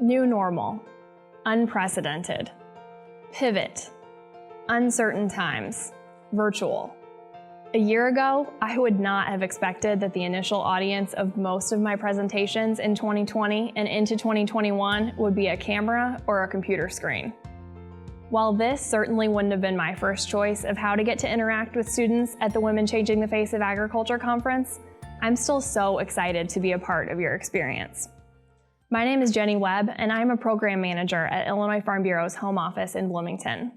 New normal, unprecedented, pivot, uncertain times, virtual. A year ago, I would not have expected that the initial audience of most of my presentations in 2020 and into 2021 would be a camera or a computer screen. While this certainly wouldn't have been my first choice of how to get to interact with students at the Women Changing the Face of Agriculture conference, I'm still so excited to be a part of your experience. My name is Jenny Webb, and I'm a program manager at Illinois Farm Bureau's home office in Bloomington.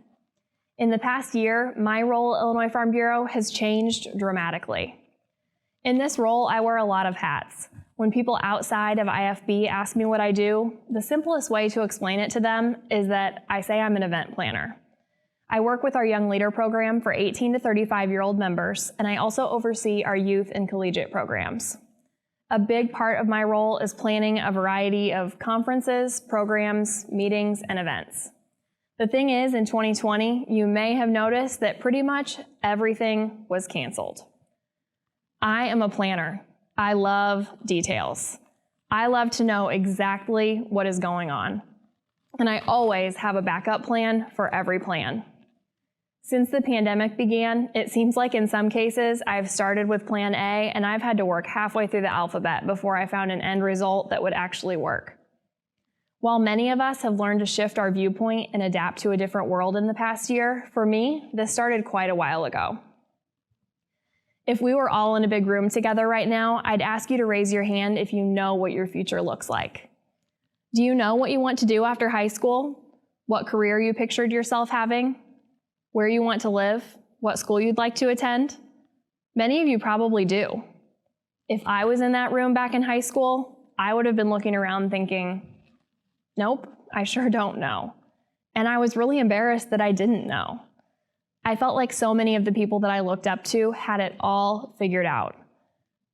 In the past year, my role at Illinois Farm Bureau has changed dramatically. In this role, I wear a lot of hats. When people outside of IFB ask me what I do, the simplest way to explain it to them is that I say I'm an event planner. I work with our Young Leader program for 18 to 35-year-old members, and I also oversee our youth and collegiate programs. A big part of my role is planning a variety of conferences, programs, meetings, and events. The thing is, in 2020, you may have noticed that pretty much everything was canceled. I am a planner. I love details. I love to know exactly what is going on. And I always have a backup plan for every plan. Since the pandemic began, it seems like in some cases I've started with plan A and I've had to work halfway through the alphabet before I found an end result that would actually work. While many of us have learned to shift our viewpoint and adapt to a different world in the past year, for me, this started quite a while ago. If we were all in a big room together right now, I'd ask you to raise your hand if you know what your future looks like. Do you know what you want to do after high school? What career you pictured yourself having? Where you want to live? What school you'd like to attend? Many of you probably do. If I was in that room back in high school, I would have been looking around thinking, nope, I sure don't know. And I was really embarrassed that I didn't know. I felt like so many of the people that I looked up to had it all figured out.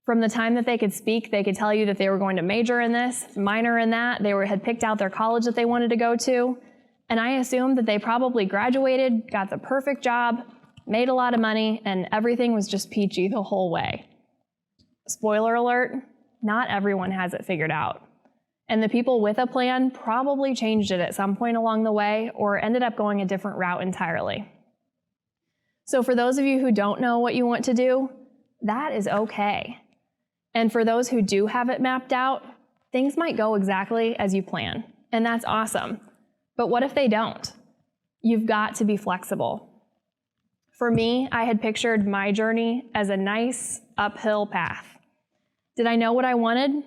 From the time that they could speak, they could tell you that they were going to major in this, minor in that, had picked out their college that they wanted to go to, and I assumed that they probably graduated, got the perfect job, made a lot of money, and everything was just peachy the whole way. Spoiler alert, not everyone has it figured out. And the people with a plan probably changed it at some point along the way or ended up going a different route entirely. So for those of you who don't know what you want to do, that is okay. And for those who do have it mapped out, things might go exactly as you plan, and that's awesome. But what if they don't? You've got to be flexible. For me, I had pictured my journey as a nice uphill path. Did I know what I wanted?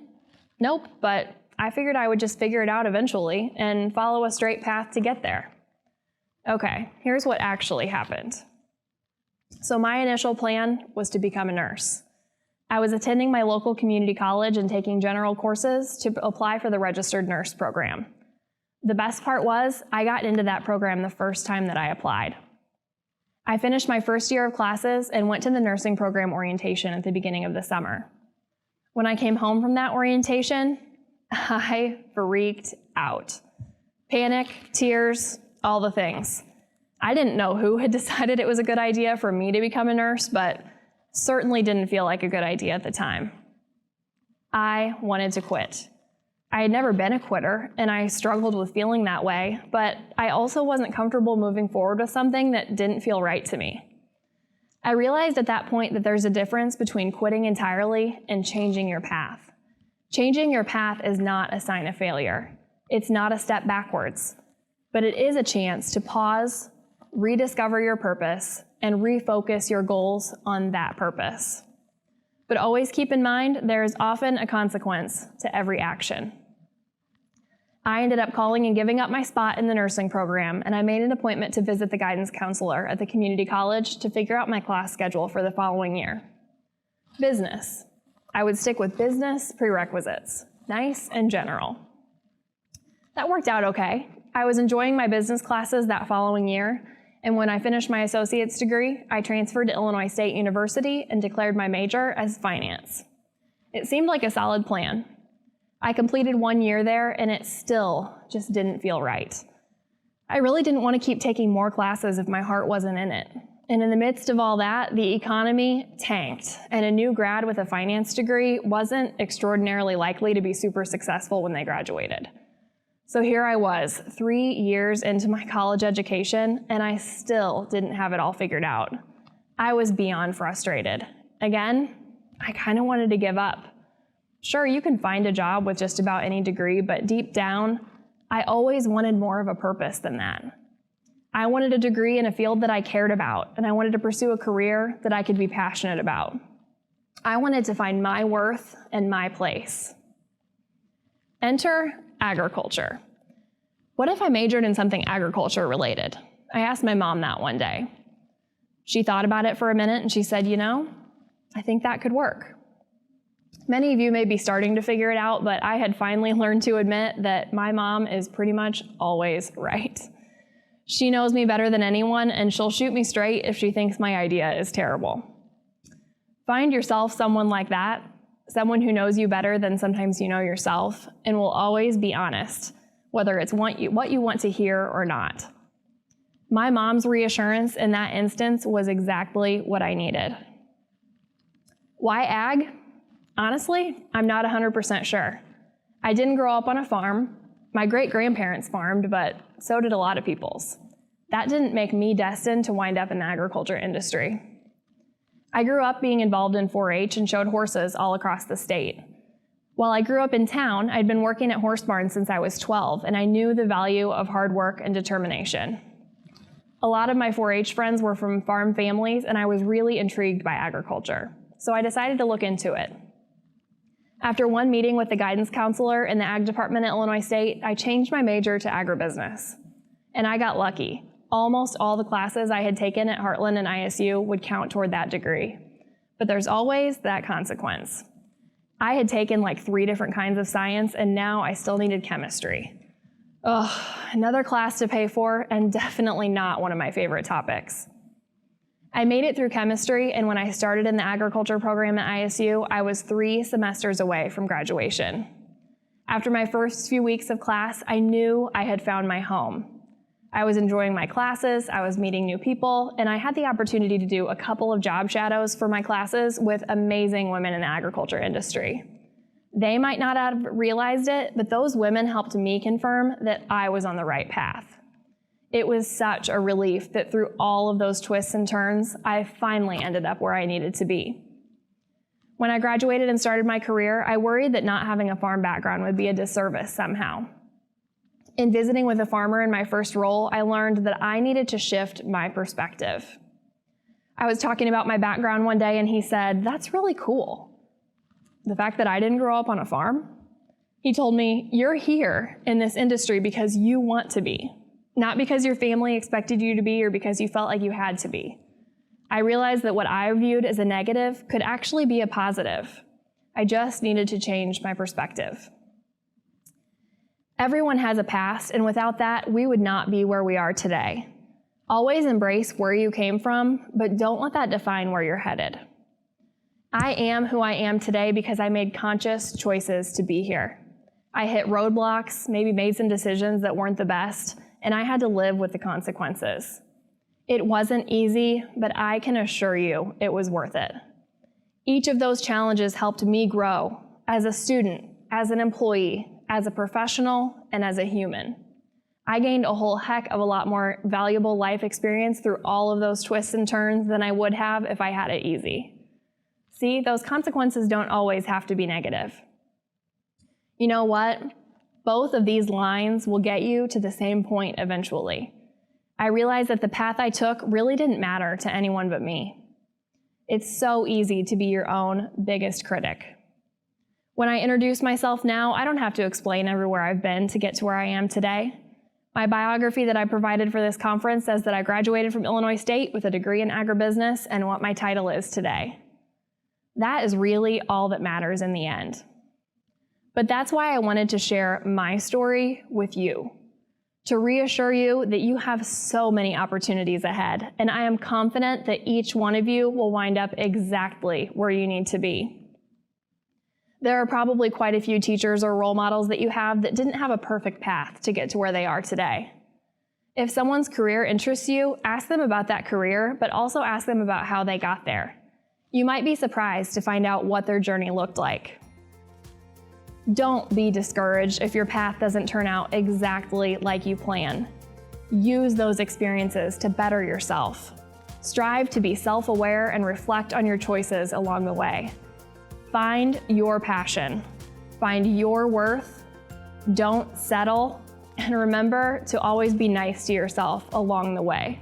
Nope, but I figured I would just figure it out eventually and follow a straight path to get there. Okay, here's what actually happened. So my initial plan was to become a nurse. I was attending my local community college and taking general courses to apply for the registered nurse program. The best part was I got into that program the first time that I applied. I finished my first year of classes and went to the nursing program orientation at the beginning of the summer. When I came home from that orientation, I freaked out. Panic, tears, all the things. I didn't know who had decided it was a good idea for me to become a nurse, but certainly didn't feel like a good idea at the time. I wanted to quit. I had never been a quitter, and I struggled with feeling that way, but I also wasn't comfortable moving forward with something that didn't feel right to me. I realized at that point that there's a difference between quitting entirely and changing your path. Changing your path is not a sign of failure. It's not a step backwards, but it is a chance to pause, rediscover your purpose, and refocus your goals on that purpose. But always keep in mind, there is often a consequence to every action. I ended up calling and giving up my spot in the nursing program, and I made an appointment to visit the guidance counselor at the community college to figure out my class schedule for the following year. Business. I would stick with business prerequisites, nice and general. That worked out okay. I was enjoying my business classes that following year, and when I finished my associate's degree, I transferred to Illinois State University and declared my major as finance. It seemed like a solid plan. I completed 1 year there, and it still just didn't feel right. I really didn't want to keep taking more classes if my heart wasn't in it. And in the midst of all that, the economy tanked, and a new grad with a finance degree wasn't extraordinarily likely to be super successful when they graduated. So here I was, 3 years into my college education, and I still didn't have it all figured out. I was beyond frustrated. Again, I kind of wanted to give up. Sure, you can find a job with just about any degree, but deep down, I always wanted more of a purpose than that. I wanted a degree in a field that I cared about, and I wanted to pursue a career that I could be passionate about. I wanted to find my worth and my place. Enter agriculture. What if I majored in something agriculture related? I asked my mom that one day. She thought about it for a minute and she said, I think that could work. Many of you may be starting to figure it out, but I had finally learned to admit that my mom is pretty much always right. She knows me better than anyone, and she'll shoot me straight if she thinks my idea is terrible. Find yourself someone like that, someone who knows you better than sometimes you know yourself, and will always be honest, whether it's what you want to hear or not. My mom's reassurance in that instance was exactly what I needed. Why ag? Honestly, I'm not 100% sure. I didn't grow up on a farm. My great-grandparents farmed, but so did a lot of people's. That didn't make me destined to wind up in the agriculture industry. I grew up being involved in 4-H and showed horses all across the state. While I grew up in town, I'd been working at horse barns since I was 12, and I knew the value of hard work and determination. A lot of my 4-H friends were from farm families, and I was really intrigued by agriculture, so I decided to look into it. After one meeting with the guidance counselor in the ag department at Illinois State, I changed my major to agribusiness. And I got lucky. Almost all the classes I had taken at Heartland and ISU would count toward that degree. But there's always that consequence. I had taken like 3 different kinds of science, and now I still needed chemistry. Another class to pay for, and definitely not one of my favorite topics. I made it through chemistry, and when I started in the agriculture program at ISU, I was 3 semesters away from graduation. After my first few weeks of class, I knew I had found my home. I was enjoying my classes, I was meeting new people, and I had the opportunity to do a couple of job shadows for my classes with amazing women in the agriculture industry. They might not have realized it, but those women helped me confirm that I was on the right path. It was such a relief that through all of those twists and turns, I finally ended up where I needed to be. When I graduated and started my career, I worried that not having a farm background would be a disservice somehow. In visiting with a farmer in my first role, I learned that I needed to shift my perspective. I was talking about my background one day and he said, "That's really cool. The fact that I didn't grow up on a farm?" He told me, "You're here in this industry because you want to be. Not because your family expected you to be or because you felt like you had to be." I realized that what I viewed as a negative could actually be a positive. I just needed to change my perspective. Everyone has a past, and without that, we would not be where we are today. Always embrace where you came from, but don't let that define where you're headed. I am who I am today because I made conscious choices to be here. I hit roadblocks, maybe made some decisions that weren't the best, and I had to live with the consequences. It wasn't easy, but I can assure you it was worth it. Each of those challenges helped me grow as a student, as an employee, as a professional, and as a human. I gained a whole heck of a lot more valuable life experience through all of those twists and turns than I would have if I had it easy. See, those consequences don't always have to be negative. You know what? Both of these lines will get you to the same point eventually. I realized that the path I took really didn't matter to anyone but me. It's so easy to be your own biggest critic. When I introduce myself now, I don't have to explain everywhere I've been to get to where I am today. My biography that I provided for this conference says that I graduated from Illinois State with a degree in agribusiness and what my title is today. That is really all that matters in the end. But that's why I wanted to share my story with you, to reassure you that you have so many opportunities ahead, and I am confident that each one of you will wind up exactly where you need to be. There are probably quite a few teachers or role models that you have that didn't have a perfect path to get to where they are today. If someone's career interests you, ask them about that career, but also ask them about how they got there. You might be surprised to find out what their journey looked like. Don't be discouraged if your path doesn't turn out exactly like you plan. Use those experiences to better yourself. Strive to be self-aware and reflect on your choices along the way. Find your passion. Find your worth. Don't settle. And remember to always be nice to yourself along the way.